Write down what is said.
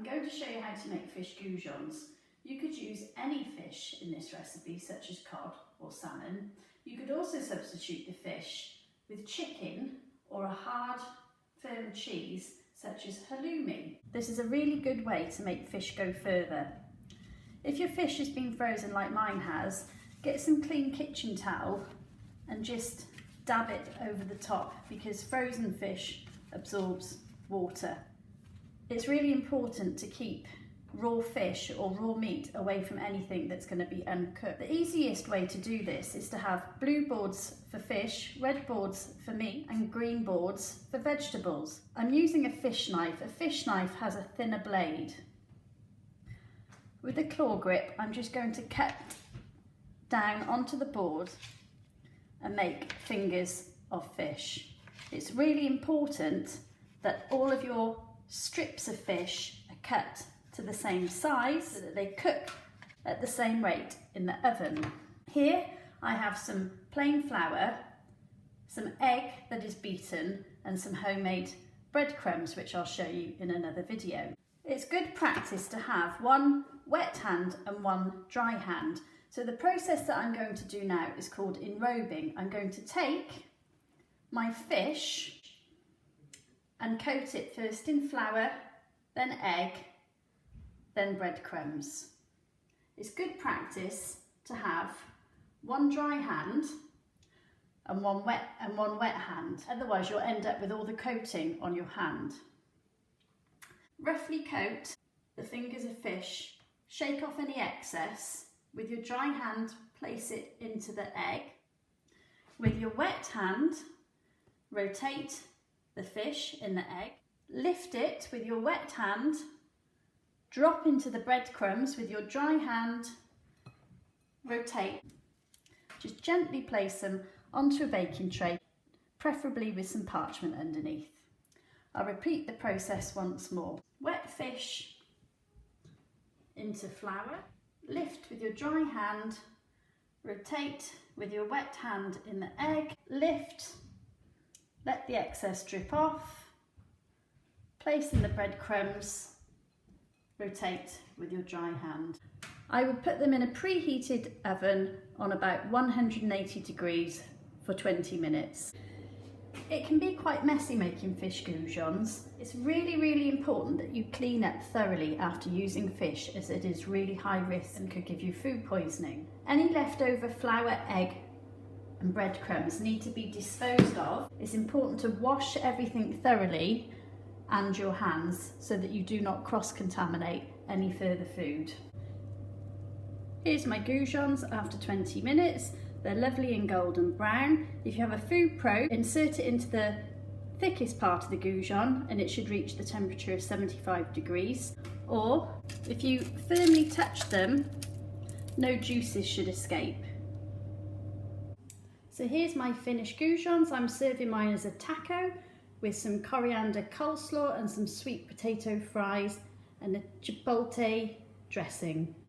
I'm going to show you how to make fish goujons. You could use any fish in this recipe, such as cod or salmon. You could also substitute the fish with chicken or a hard, firm cheese, such as halloumi. This is a really good way to make fish go further. If your fish has been frozen like mine has, get some clean kitchen towel and just dab it over the top, because frozen fish absorbs water. It's really important to keep raw fish or raw meat away from anything that's going to be uncooked. The easiest way to do this is to have blue boards for fish, red boards for meat and green boards for vegetables. I'm using a fish knife. A fish knife has a thinner blade. With a claw grip, I'm just going to cut down onto the board and make fingers of fish. It's really important that all of your strips of fish are cut to the same size so that they cook at the same rate in the oven. Here I have some plain flour, some egg that is beaten and some homemade breadcrumbs, which I'll show you in another video. It's good practice to have one wet hand and one dry hand. So the process that I'm going to do now is called enrobing. I'm going to take my fish and coat it first in flour, then egg, then breadcrumbs. It's good practice to have one dry hand and one wet hand. Otherwise you'll end up with all the coating on your hand. Roughly coat the fingers of fish, shake off any excess. With your dry hand, place it into the egg. With your wet hand, rotate the fish in the egg. Lift it with your wet hand, drop into the breadcrumbs with your dry hand, rotate. Just gently place them onto a baking tray, preferably with some parchment underneath. I'll repeat the process once more. Wet fish into flour, lift with your dry hand, rotate with your wet hand in the egg, lift, let the excess drip off, place in the breadcrumbs, rotate with your dry hand. I would put them in a preheated oven on about 180 degrees for 20 minutes. It can be quite messy making fish goujons. It's really important that you clean up thoroughly after using fish, as it is really high risk and could give you food poisoning. Any leftover flour, egg and breadcrumbs need to be disposed of. It's important to wash everything thoroughly and your hands so that you do not cross-contaminate any further food. Here's my goujons after 20 minutes. They're lovely and golden brown. If you have a food probe, insert it into the thickest part of the goujon and it should reach the temperature of 75 degrees. Or if you firmly touch them, no juices should escape. So here's my finished goujons. I'm serving mine as a taco with some coriander coleslaw and some sweet potato fries and a chipotle dressing.